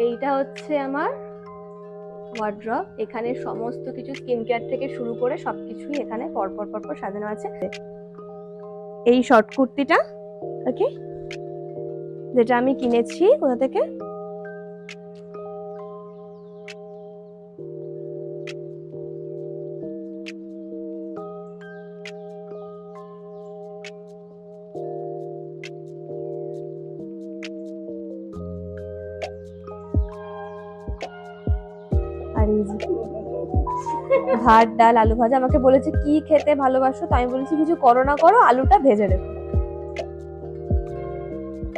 এইটা হচ্ছে আমার ওয়ার্ড্রপ। এখানে সমস্ত কিছু স্কিন কেয়ার থেকে শুরু করে সবকিছুই এখানে পরপর পরপর সাজানো আছে। এই শর্ট কুর্তিটা ওকে, যেটা আমি কিনেছি কোথা থেকে, আর এই যে ভাত ডাল আলু ভাজা। আমাকে বলেছে কি খেতে ভালোবাসো, তো আমি বলেছি কিছু করো না করো, আলুটা ভেজে রেখো।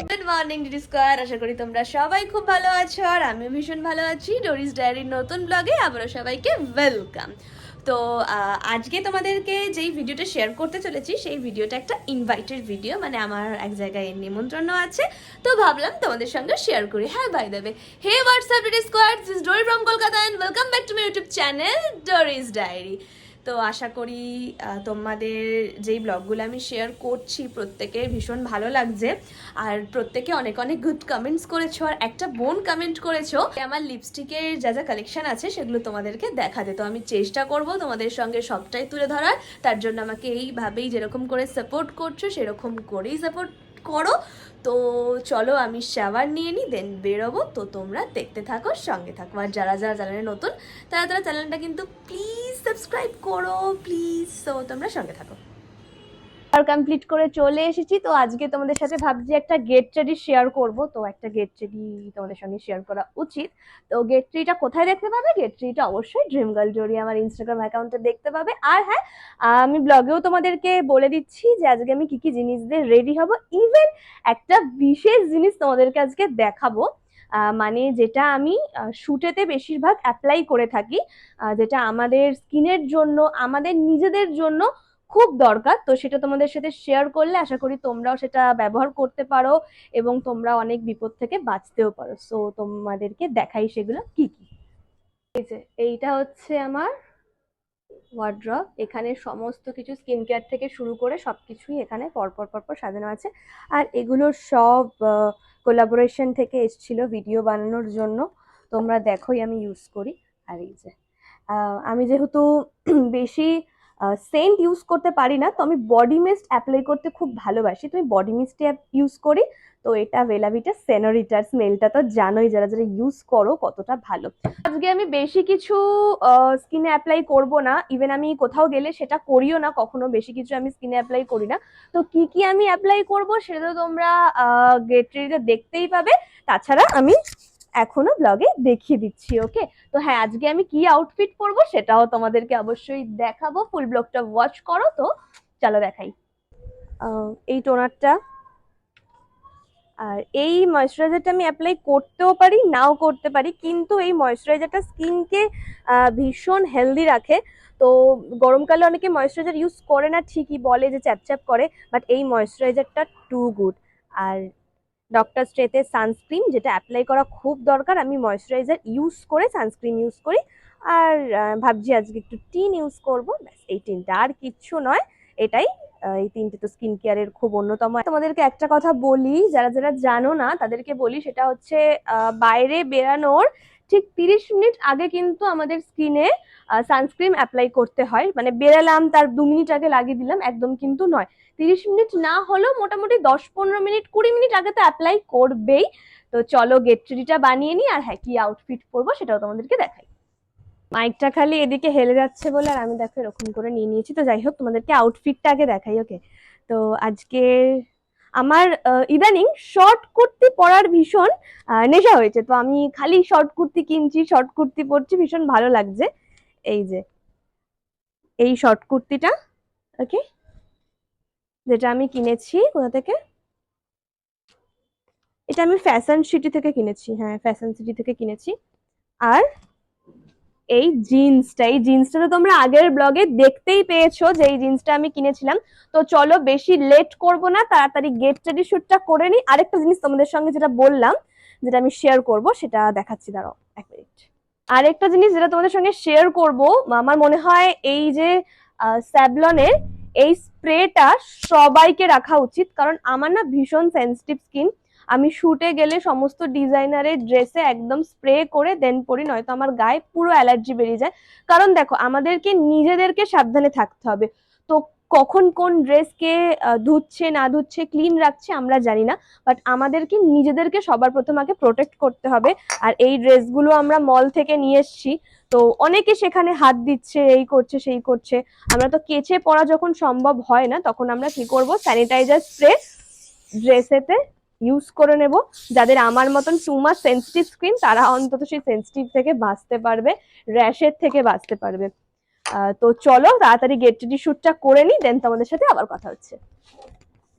গুড মর্নিং ডিডি স্কোয়ার, আশা করি তোমরা সবাই খুব ভালো আছো আর আমিও ভীষণ ভালো আছি। ডোরিস ডায়েরির নতুন ব্লগে আবারও সবাইকে ওয়েলকাম। তো আজকে তোমাদেরকে যেই ভিডিওটা শেয়ার করতে চলেছি সেই ভিডিওটা একটা ইনভাইটেড ভিডিও, মানে আমার এক জায়গায় নিমন্ত্রণ আছে, তো ভাবলাম তোমাদের সঙ্গে শেয়ার করি। হ্যাঁ, by the way, hey what's up DD square, this is Dori from Kolkata and welcome back to my YouTube channel Doris diary. তো আশা করি তোমাদের যেই ব্লগগুলো আমি শেয়ার করছি প্রত্যেকের ভীষণ ভালো লাগছে, আর প্রত্যেকে অনেক অনেক গুড কমেন্টস করেছো। আর একটা বোন কমেন্ট করেছো আমার লিপস্টিকের যা যা কালেকশন আছে সেগুলো তোমাদেরকে দেখাতে। তো আমি চেষ্টা করব তোমাদের সঙ্গে সবটাই তুলে ধরার, তার জন্য আমাকে এইভাবেই যেরকম করে সাপোর্ট করছো সেরকম করেই সাপোর্ট করো। তো চলো আমি শাওয়ার নিয়ে নিই, দেন বেরোবো। তো তোমরা দেখতে থাকো, সঙ্গে থাকো। আর যারা যারা চ্যানেলে নতুন তারা চ্যানেলটা কিন্তু প্লিজ সাবস্ক্রাইব করো প্লিজ। তো তোমরা সঙ্গে থাকো। আর কমপ্লিট করে চলে এসেছি। তো আজকে তোমাদের সাথে ভাবছি একটা গেট রেডি শেয়ার করব। তো একটা গেট রেডি তোমাদের সঙ্গে শেয়ার করা উচিত। তো গেট রেডিটা কোথায় দেখতে পাবে? গেট রেডিটা অবশ্যই ড্রিম গার্ল ডোরি আমার ইনস্টাগ্রাম অ্যাকাউন্টে দেখতে পাবে। আর হ্যাঁ, আমি ব্লগেও তোমাদেরকে বলে দিচ্ছি যে আজকে আমি কি কি জিনিস দিয়ে রেডি হব। ইভেন একটা বিশেষ জিনিস তোমাদেরকে আজকে দেখাবো, মানে যেটা আমি শুটেতে বেশিরভাগ অ্যাপ্লাই করে থাকি, যেটা আমাদের স্কিনের জন্য, আমাদের নিজেদের জন্য খুব দরকার। তো সেটা তোমাদের সাথে শেয়ার করলে আশা করি তোমরাও সেটা ব্যবহার করতে পারো এবং তোমরা অনেক বিপদ থেকে বাঁচতেও পারো। সো তোমাদেরকে দেখাই সেগুলো কি কি। এই যে এইটা হচ্ছে আমার ওয়ার্ড্রপ। এখানে সমস্ত কিছু স্কিন কেয়ার থেকে শুরু করে সবকিছুই এখানে পরপর পরপর সাজানো আছে। আর এগুলো সব কোলাবোরেশন থেকে এসেছিল ভিডিও বানানোর জন্য। তোমরা দেখোই আমি ইউজ করি। আর এই যে আমি যেহেতু বেশি সেন্ট ইউজ করতে পারি না, তো আমি বডি মিস্ট অ্যাপ্লাই করতে খুব ভালোবাসি, তো আমি বডি মিস্ট ইউজ করি। তো এটা বেলা ভিটা সেনোরিটার স্মেলটা তো জানোই যারা যারা ইউজ করো কতটা ভালো। আজকে আমি বেশি কিছু স্কিনে অ্যাপ্লাই করব না, ইভেন আমি কোথাও গেলে সেটা করিও না কখনো, বেশি কিছু আমি স্কিনে অ্যাপ্লাই করি না। তো কি কি আমি অ্যাপ্লাই করব সেটা তো তোমরা গেট রেডিতে দেখতেই পাবে। তাছাড়া আমি এখনো ব্লগে দেখিয়ে দিচ্ছি। ওকে, তো হ্যাঁ, আজকে আমি কি আউটফিট পরবো সেটাও তোমাদেরকে অবশ্যই দেখাবো। ফুল ব্লগটা ওয়াচ করো। তো চলো দেখাই। এই টোনারটা আর এই ময়শ্চারাইজারটা আমি অ্যাপ্লাই করতেও পারি নাও করতে পারি, কিন্তু এই ময়শ্চারাইজারটা স্কিনকে ভীষণ হেলদি রাখে। তো গরমকালে অনেকে ময়শ্চারাইজার ইউজ করে না, ঠিকই বলে যে চ্যাপচ্যাপ করে, বাট এই ময়শ্চারাইজারটা টু গুড। আর ডক্টর স্ট্রেতে সানস্ক্রিন, যেটা অ্যাপ্লাই করা খুব দরকার। আমি ময়শ্চারাইজার ইউজ করে সানস্ক্রিন ইউজ করি। আর ভাবছি আজকে একটু টিন ইউজ করবো, ব্যাস এই টিনটা, আর কিচ্ছু নয়। এটাই, এই তিনটে তো স্কিন কেয়ারের খুব অন্যতম। তোমাদেরকে একটা কথা বলি, যারা যারা জানো না তাদেরকে বলি, সেটা হচ্ছে বাইরে বেরানোর ঠিক 30 মিনিট আগে কিন্তু আমাদের স্কিনে সানস্ক্রিন অ্যাপ্লাই করতে হয়। মানে বেরালাম তার 2 মিনিট আগে লাগিয়ে দিলাম, একদম কিন্তু নয়। 30 মিনিট না হলেও মোটামুটি 10-15 মিনিট 20 মিনিট আগে তো অ্যাপ্লাই করবেই। তো চলো গেট রেডিটা বানিয়ে নিই, আর হ্যাঁ কি আউটফিট পরবো সেটাও তোমাদেরকে দেখাই। মাইকটা খালি এদিকে হেলে যাচ্ছে বলে, আর আমি দেখো এরকম করে নিয়ে নিয়েছি। তো যাই হোক, তোমাদেরকে আউটফিটটা আগে দেখাই। ওকে, তো আজকে আমার ইদানিং শর্ট কুর্তি পরার ভীষণ নেশা হয়েছে। তো আমি খালি শর্ট কুর্তি কিনছি, শর্ট কুর্তি পরছি, ভীষণ ভালো লাগছে। এই যে এই শর্ট কুর্তিটা ওকে, যেটা আমি কিনেছি কোথা থেকে, এটা আমি ফ্যাশন সিটি থেকে কিনেছি। হ্যাঁ, ফ্যাশন সিটি থেকে কিনেছি। আর এই জিন্সটা তো তোমরা আগের ব্লগে দেখতেই পেয়েছো যে এই জিন্সটা আমি কিনেছিলাম। তো চলো বেশি লেট করব না, তাড়াতাড়ি গেট রেডি শুটটা করে নিই। আরেকটা জিনিস তোমাদের সঙ্গে যেটা বললাম, যেটা আমি শেয়ার করব সেটা দেখাচ্ছি, দাঁড়াও 1 মিনিট। আরেকটা জিনিস যেটা তোমাদের সঙ্গে শেয়ার করব, আমার মনে হয় এই যে স্যাভলনের এই স্প্রেটা সবাইকে রাখা উচিত, কারণ আমার না ভীষণ সেনসিটিভ স্কিন। আমি শুটে গেলে সমস্ত ডিজাইনারের ড্রেসে একদম স্প্রে করে দেন পরি, নয়তো আমার গায়ে পুরো অ্যালার্জি বেরিয়ে যায়। কারণ দেখো আমাদেরকে নিজেদেরকে সাবধানে থাকতে হবে। তো কখন কোন ড্রেস কে ধুচ্ছে না ধুচ্ছে ক্লিন রাখছে আমরা জানি না, বাট আমাদেরকে নিজেদেরকে সবার প্রথম আগে প্রোটেক্ট করতে হবে। আর এই ড্রেসগুলো আমরা মল থেকে নিয়ে এসেছি, তো অনেকে সেখানে হাত দিচ্ছে, এই করছে সেই করছে। আমরা তো কেচে পরা যখন সম্ভব হয় না, তখন আমরা কি করব, স্যানিটাইজার স্প্রে ড্রেসেতে ইউজ করে নেব। যাদের আমার মতন টু মাচ সেন্সিটিভ স্কিন, তারা অন্তত সেই সেন্সিটিভ থেকে বাঁচতে পারবে, র্যাশের থেকে বাঁচতে পারবে। তো চলো তাড়াতাড়ি গেট রেডি শুটটা করে নিই, দেন তোমাদের সাথে আবার কথা হচ্ছে।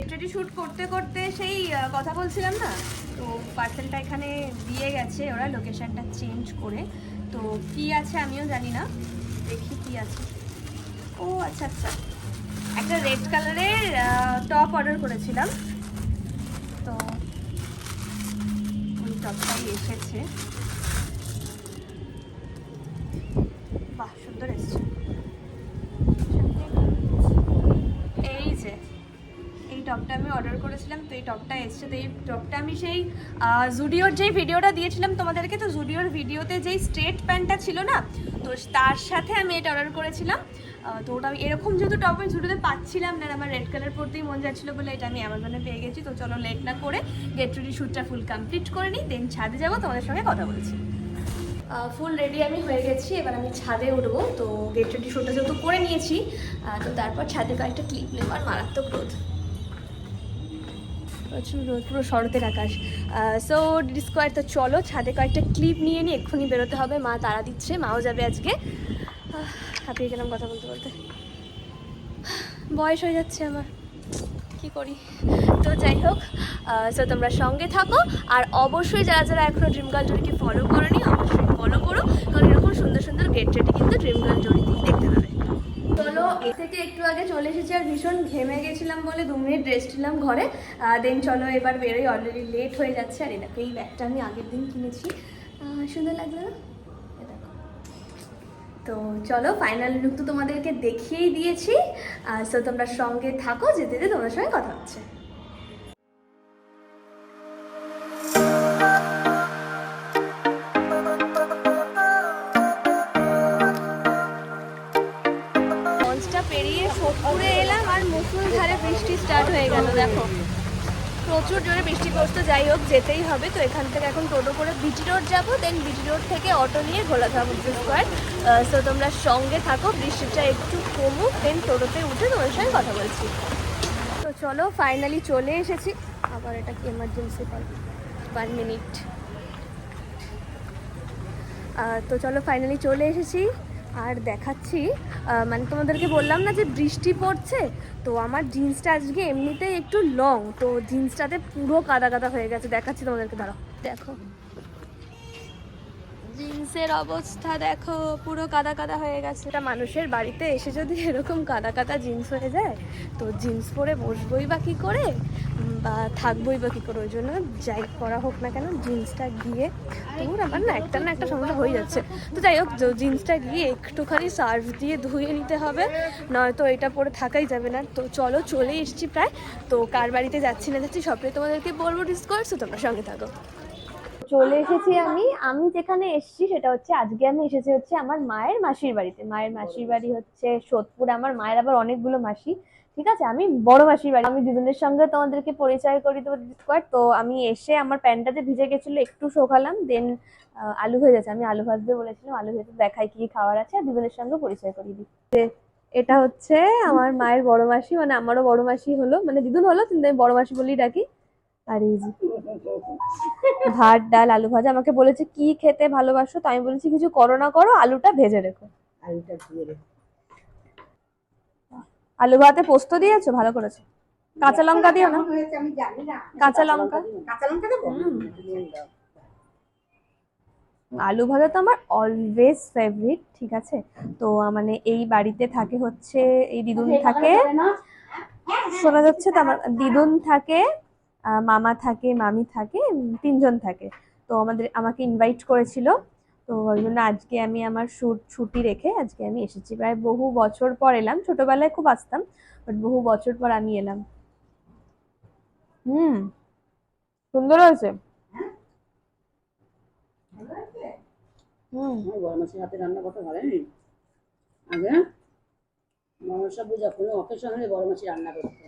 গেট রেডি শুট করতে করতে সেই কথা বলছিলাম না, তো পার্সেলটা এখানে দিয়ে গেছে ওরা লোকেশনটা চেঞ্জ করে। তো কি আছে আমিও জানি না, দেখি কি আছে। ও আচ্ছা আচ্ছা, একটা রেড কালারের টপ অর্ডার করেছিলাম, তো ওই টপটাই এসেছে। বাহ সুন্দর এসছে। এই যে এই টপটা আমি অর্ডার করেছিলাম, তো এই টপটা এসছে। তো এই টপটা আমি সেই জুডিওর যেই ভিডিওটা দিয়েছিলাম তোমাদেরকে, তো জুডিওর ভিডিওতে যেই স্ট্রেট প্যান্টটা ছিল না, তো তার সাথে আমি এটা অর্ডার করেছিলাম। তো ওটা আমি এরকম যেহেতু টপ আমি জুডিওতে পাচ্ছিলাম না, আমার রেড কালার পরতেই মন যাচ্ছিলো বলে এটা আমি অ্যামাজনে পেয়ে গেছি। তো চলো লেট না করে গেট রেডি শ্যুটটা ফুল কমপ্লিট করে নিই, দেন ছাদে যাবো, তোমাদের সঙ্গে কথা বলছি। ফুল রেডি আমি হয়ে গেছি, এবার আমি ছাদে উঠবো। তো গেট রেডি শ্যুটটা যেহেতু করে নিয়েছি, তো তারপর ছাদে কয়েকটা ক্লিপ নেব। আর মারাত্মক রোদ, প্রচুর রোদ, পুরো শরতের আকাশ। সো ডিডি স্কোয়ার, তো চলো ছাদে কয়েকটা ক্লিপ নিয়ে নিয়ে এক্ষুনি বেরোতে হবে। মা তাড়া দিচ্ছে, মাও যাবে আজকে। হাঁপিয়ে গেলাম কথা বলতে বলতে, বয়স হয়ে যাচ্ছে আমার, কি করি। তো যাই হোক, সো তোমরা সঙ্গে থাকো। আর অবশ্যই যারা যারা এখনো ড্রিম গার্ল জুড়িকে ফলো করোনি, অবশ্যই ফলো করো, কারণ এরকম সুন্দর সুন্দর গেট রেডি কিন্তু ড্রিম গার্ল জুড়িতেই দেখতে পাবে। চলো, এ থেকে একটু আগে চলে এসেছি, আর ভীষণ ঘেমে গেছিলাম বলে 2 মিনিট রেস্ট নিলাম ঘরে। দেন চলো এবার বেরোই, অলরেডি লেট হয়ে যাচ্ছে। আর এই দেখো এই ব্যাগটা আমি আগের দিন কিনেছি, সুন্দর লাগলো না? তো চলো ফাইনাল লুক তো তোমাদেরকে দেখিয়েই দিয়েছি, সো তোমরা সঙ্গে থাকো, যেতে যেতে তোমাদের সঙ্গে কথা হচ্ছে। লঞ্চটা পেরিয়ে সোদপুরে এলাম, আর মুষলধারে বৃষ্টি স্টার্ট হয়ে গেল। দেখো প্রচুর জোরে বৃষ্টি পড়তো, যাই হোক যেতেই হবে। তো এখান থেকে এখন টোটো করে বিটি রোড যাবো, দেন বিটি রোড থেকে অটো নিয়ে ঘোলাঘাট স্কোয়ার। সো তোমরা সঙ্গে থাকো, বৃষ্টিটা একটু কমুক, দেন টোটোতে উঠে তোমার সঙ্গে কথা বলছি। তো চলো ফাইনালি চলে এসেছি। আবার এটা কি এমার্জেন্সি কল, 1 মিনিট। তো চলো ফাইনালি চলে এসেছি, আর দেখাচ্ছি। মানে তোমাদেরকে বললাম না যে বৃষ্টি পড়ছে, তো আমার জিন্সটা আজকে এমনিতেই একটু লং, তো জিন্সটাতে পুরো কাদা কাদা হয়ে গেছে। দেখাচ্ছি তোমাদেরকে, দাঁড়াও দেখো জিন্সের অবস্থা, দেখো পুরো কাদা কাদা হয়ে গেছে। এটা মানুষের বাড়িতে এসে যদি এরকম কাদা কাদা জিন্স হয়ে যায়, তো জিন্স পরে বসবই বা কী করে, বা থাকবই বা কী করে। ওই জন্য যাই করা হোক না কেন, জিন্সটা গিয়ে, তোর আমার না একটা সমস্যা হয়ে যাচ্ছে। তো যাই হোক, জিন্সটা গিয়ে একটুখানি সার্ফ দিয়ে ধুয়ে নিতে হবে, নয়তো এটা পরে থাকাই যাবে না। তো চলো চলে এসেছি প্রায়। তো কার বাড়িতে যাচ্ছি না যাচ্ছি সবটাই তোমাদেরকে বলবো, ডিসকোর্স, তো তোমরা সঙ্গে থাকো। চলে এসেছি আমি যেখানে এসেছি সেটা হচ্ছে, আজকে আমি এসেছি হচ্ছে আমার মায়ের মাসির বাড়িতে। মায়ের মাসির বাড়ি হচ্ছে সোদপুর। আমার মায়ের আবার অনেকগুলো মাসি, ঠিক আছে। আমি বড় মাসির বাড়ি, আমি দিদুনের সঙ্গে তোমাদেরকে পরিচয় করি দেবো। তো আমি এসে আমার প্যান্টটাতে ভিজে গেছিল, একটু শোকালাম, দেন আলু ভেজে আছে, আমি আলু ভাজতে বলেছিলাম, আলু ভেজে দেখাই কি খাবার আছে, আর দিদুনের সঙ্গে পরিচয় করিয়ে দিই। এটা হচ্ছে আমার মায়ের বড় মাসি, মানে আমারও বড় মাসি হলো, মানে দিদুন হলো কিন্তু আমি বড় মাসি বলেই ডাকি। আর এই যে ভাত ডাল আলু ভাজা, আমাকে বলেছে কি খেতে ভালোবাসো, তো আমি বলেছি কিছু করো না করো, আলুটা ভেজে রেখো। আলু ভাতে পোস্ত দিয়েছো, ভালো করেছো। কাঁচা লঙ্কা দিও না, কাঁচা লঙ্কা, আলু ভাজা তো আমার অলওয়েজ ফেভারিট, ঠিক আছে। তো মানে এই বাড়িতে থাকে হচ্ছে, এই দিদুন থাকে, শোনা যাচ্ছে তো, আমার দিদুন থাকে, মামা থাকে, মামি থাকে, 3জন থাকে। তো আমাকে ইনভাইট করেছিল, তো ওই জন্য আজকে আমি আমার ছুটি রেখে আজকে আমি এসেছি। প্রায় বহু বছর পর এলাম, ছোটবেলায় খুব আসতাম, বাট বহু বছর পর আমি এলাম। হুম, সুন্দর হয়েছে। বড় মাছের হাতে রান্না করতে ভালো নেই আগে মনসা পূজা কোনো অকেশন হলে বড় মাছের রান্না করতে।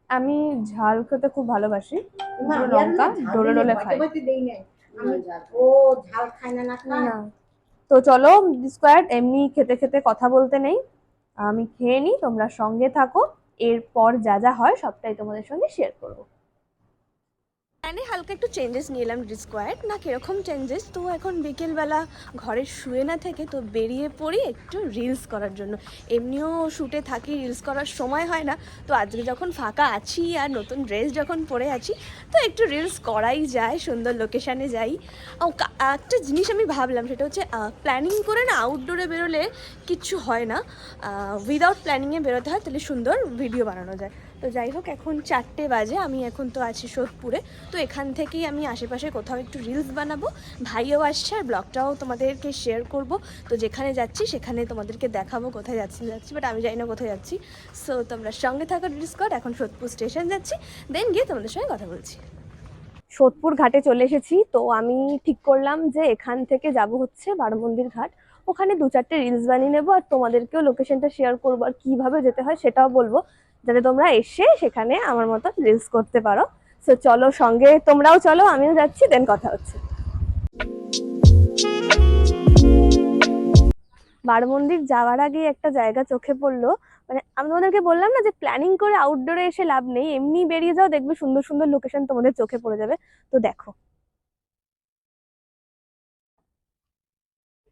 আমি ঝাল খেতে খুব ভালোবাসি, লঙ্কা ডোলে ডোলে খাই। ও ঝাল খায় না না, তো চলো স্কোয়াড, এমনি খেতে খেতে কথা বলতে নেই, আমি খেয়ে নিই, তোমরা সঙ্গে থাকো, এরপর যা যা হয় সবটাই তোমাদের সঙ্গে শেয়ার করবো। প্ল্যানে হালকা একটু চেঞ্জেস নিয়ে এলাম স্কোয়াড, না কিরকম চেঞ্জেস, তো এখন বিকেলবেলা ঘরে শুয়ে না থেকে তো বেরিয়ে পড়ি একটু রিলস করার জন্য। এমনিও শ্যুটে থাকি, রিলস করার সময় হয় না, তো আজকে যখন ফাঁকা আছি আর নতুন ড্রেস যখন পরে আছি তো একটু রিলস করাই যায়, সুন্দর লোকেশানে যাই। ও একটা জিনিস আমি ভাবলাম, সেটা হচ্ছে প্ল্যানিং করে না আউটডোরে বেরোলে কিচ্ছু হয় না, উইদাউট প্ল্যানিংয়ে বেরোতে হয়, তাহলে সুন্দর ভিডিও বানানো যায়। তো যাই হোক, এখন 4টে বাজে, আমি এখন তো আছি সোদপুরে, তো এখান থেকেই আমি আশেপাশে কোথাও একটু রিলস বানাবো, ভাইও আসছে আর ব্লগটাও তোমাদেরকে শেয়ার করব। তো যেখানে যাচ্ছি সেখানে তোমাদেরকে দেখাবো কোথায় যাচ্ছি, বাট আমি জানি না কোথায় যাচ্ছি। সো তোমরা সঙ্গে থাকো রিলস কর। এখন সোদপুর স্টেশন যাচ্ছি, দেন গিয়ে তোমাদের সঙ্গে কথা বলছি। সোদপুর ঘাটে চলে এসেছি, তো আমি ঠিক করলাম যে এখান থেকে যাব হচ্ছে বারমন্দির ঘাট, ওখানে 2-4টে রিলস বানিয়ে নেবো আর তোমাদেরকেও লোকেশনটা শেয়ার করবো আর কীভাবে যেতে হয় সেটাও বলবো, যাতে তোমরা এসে সেখানে আমার মতো রিলস করতে পারো। সো চলো সঙ্গে, তোমরাও চলো, আমিও যাচ্ছি, দেন কথা হচ্ছে। বারমন্দির যাওয়ার আগে একটা জায়গা চোখে পড়লো, মানে আমি তোমাদেরকে বললাম না যে প্ল্যানিং করে আউটডোরে এসে লাভ নেই, এমনি বেরিয়ে যাও, দেখবে সুন্দর সুন্দর লোকেশন তোমাদের চোখে পড়ে যাবে। তো দেখো,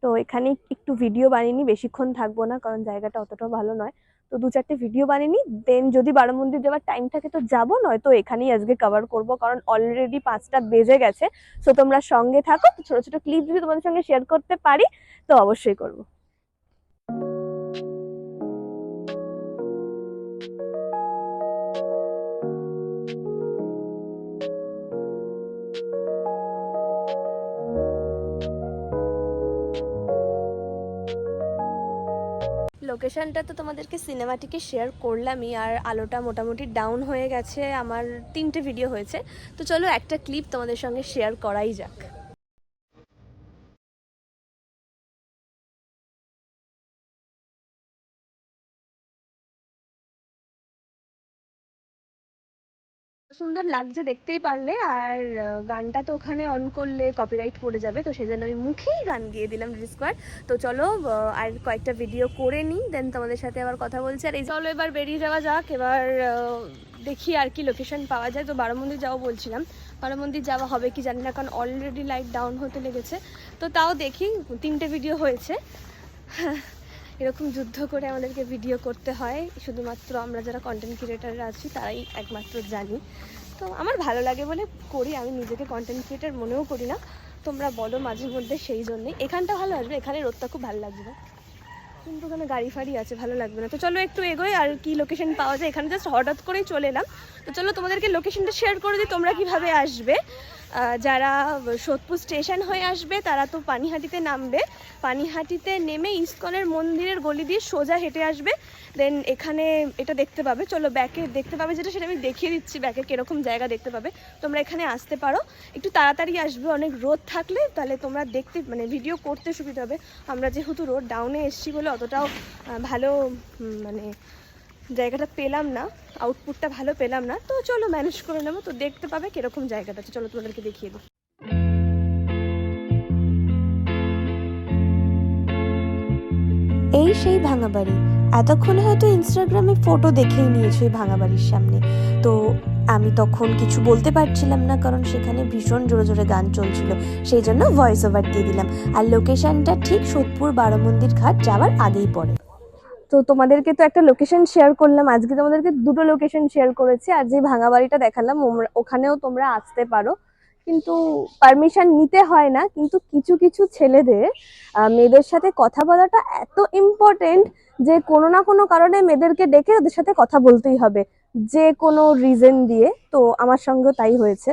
তো এখানে একটু ভিডিও বানিয়ে নি, বেশিক্ষণ থাকবো না কারণ জায়গাটা অতটাও ভালো নয়, তো 2-4টে ভিডিও বানিয়ে নি, দেন যদি বারমন্দির যাওয়ার টাইম থাকে তো যাবো, নয়তো এখানেই আজকে কভার করব কারণ অলরেডি 5টা বেজে গেছে। সো তোমরা সঙ্গে থাকো, ছোট ছোট ক্লিপ যদি তোমাদের সঙ্গে শেয়ার করতে পারি তো অবশ্যই করবো। লোকেশনটা তো তোমাদেরকে সিনেমাটিকে শেয়ার করলামই, আর আলোটা মোটামুটি ডাউন হয়ে গেছে, আমার 3টে ভিডিও হয়েছে, তো চলো একটা ক্লিপ তোমাদের সঙ্গে শেয়ার করাই যাক। সুন্দর লাগছে দেখতেই পারলে, আর গানটা তো ওখানে অন করলে কপিরাইট পড়ে যাবে, তো সেজন্য আমি মুখেই গান গিয়ে দিলাম রিলস করার। তো চলো আর কয়েকটা ভিডিও করে নিই, দেন তোমাদের সাথে আবার কথা বলছি। আর এই চলো এবার বেরিয়ে যাওয়া যাক, এবার দেখি আর কি লোকেশন পাওয়া যায়। তো বারমন্দির যাবো বলছিলাম, বারমন্দির যাওয়া হবে কি জানি না, কারণ অলরেডি লাইট ডাউন হতে লেগেছে, তো তাও দেখি, 3টে ভিডিও হয়েছে। এরকম যুদ্ধ করে আমাদেরকে ভিডিও করতে হয়, শুধুমাত্র আমরা যারা কন্টেন্ট ক্রিয়েটাররা আছি তারাই একমাত্র জানি। তো আমার ভালো লাগে বলে করি, আমি নিজেকে কন্টেন্ট ক্রিয়েটার মনেও করি না, তোমরা বলো মাঝে মধ্যে, সেই জন্যই। এখানটা ভালো আসবে, এখানে রোদটা খুব ভালো লাগবে, কিন্তু ওখানে গাড়ি ফাড়ি আছে, ভালো লাগবে না। তো চলো একটু এগোই, আর কি লোকেশন পাওয়া যায়, এখানে জাস্ট হঠাৎ করেই চলে এলাম। তো চলো তোমাদেরকে লোকেশনটা শেয়ার করে দিই, তোমরা কিভাবে আসবে। যারা সোদপুর স্টেশন হয়ে আসবে তারা তো পানিহাটিতে নামবে, পানিহাটিতে নেমে ইস্কনের মন্দিরের গলি দিয়ে সোজা হেঁটে আসবে, দেন এখানে এটা দেখতে পাবে, চলো ব্যাকে দেখতে পাবে যেটা, সেটা আমি দেখিয়ে দিচ্ছি ব্যাকে কীরকম জায়গা দেখতে পাবে। তোমরা এখানে আসতে পারো, একটু তাড়াতাড়ি আসবে, অনেক রোদ থাকলে তাহলে তোমরা দেখতে মানে ভিডিও করতে সুবিধা হবে। আমরা যেহেতু রোদ ডাউনে এসছি বলে অতটাও ভালো মানে জায়গাটা পেলাম না, আউটপুটটা ভালো পেলাম না, তো চলো ম্যানেজ করে নেবো। তো দেখতে পাবে কিরকম জায়গাটা, চলো তোমাদেরকে দেখিয়ে দিই। এই সেই ভাঙা বাড়ি, এতক্ষণে হয়তো ইনস্টাগ্রামে ফটো দেখেই নিয়েছো এই ভাঙা বাড়ির সামনে। তো আমি তখন কিছু বলতে পারছিলাম না কারণ সেখানে ভীষণ জোরে জোরে গান চলছিল, সেই জন্য ভয়েস ওভার দিয়ে দিলাম। আর লোকেশনটা ঠিক সোদপুর বারমন্দির ঘাট যাওয়ার আগেই পড়ে। তো তোমাদেরকে তো একটা লোকেশন শেয়ার করলাম, আজকে তোমাদেরকে 2টো লোকেশন শেয়ার করেছি, আর যে ভাঙা বাড়িটা দেখালাম ওখানেও তোমরা আসতে পারো, কিন্তু পারমিশন নিতে হয় না। কিন্তু কিছু কিছু ছেলেদের মেয়েদের সাথে কথা বলাটা এত ইম্পর্টেন্ট যে কোনো না কোনো কারণে মেয়েদেরকে ডেকে ওদের সাথে কথা বলতেই হবে, যে কোনো রিজন দিয়ে। তো আমার সঙ্গে তাই হয়েছে,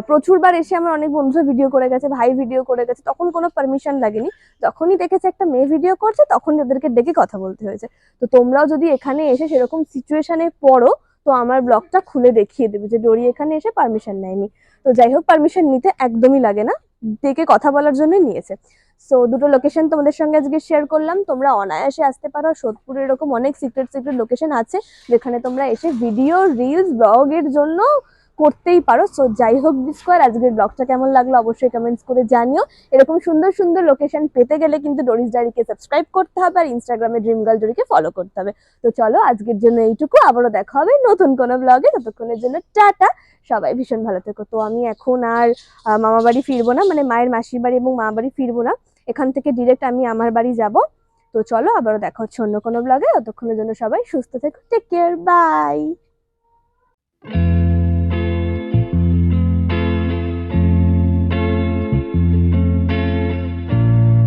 প্রচুরবার এসে আমার অনেক বন্ধু ভিডিও করে গেছে, ভাই ভিডিও করে গেছে, তখন কোনো পারমিশন লাগেনি, যখনই দেখেছে একটা মেয়ে ভিডিও করছে তখনই ওদেরকে ডেকে কথা বলতে হয়েছে। তো তোমরাও যদি এখানে এসে সেরকম সিচুয়েশনে পড়ো তো তো আমার ব্লগটা খুলে দেখিয়ে দেবে যে ডোরি এখানে এসে পারমিশন নেয়নি। তো যাই হোক, পারমিশন নিতে একদমই লাগে না, ডেকে কথা বলার জন্য নিয়েছে। সো দুটো লোকেশন তোমাদের সঙ্গে আজকে শেয়ার করলাম, তোমরা অনায়াসে আসতে পারো। সোদপুরে এরকম অনেক সিক্রেট সিক্রেট লোকেশন আছে যেখানে তোমরা এসে ভিডিও, রিলস, ব্লগের জন্য করতেই পারো। সো যাই হোক স্কোয়ার, আজকের ব্লগটা কেমন লাগলো অবশ্যই কমেন্টস করে জানিও। এরকম সুন্দর সুন্দর লোকেশন পেতে গেলে কিন্তু ডোরিস ডায়েরিকে সাবস্ক্রাইব করতে হবে, আর ইনস্টাগ্রামে ড্রিম গার্ল ডোরিকে ফলো করতে হবে। তো চলো আজকের জন্য এইটুকু, আবারও দেখা হবে নতুন কোনো ব্লগে। ততক্ষণের জন্য টাটা, সবাই ভীষণ ভালো থেকো। তো আমি এখন আর মামা বাড়ি ফিরবো না, মানে মায়ের মাসির বাড়ি এবং মামা বাড়ি ফিরবো না, এখান থেকে ডিরেক্ট আমি আমার বাড়ি যাব। তো চলো আবারও দেখা হচ্ছে অন্য কোনো ব্লগে। ততক্ষণের জন্য সবাই সুস্থ থেকো, টেক কেয়ার, বাই।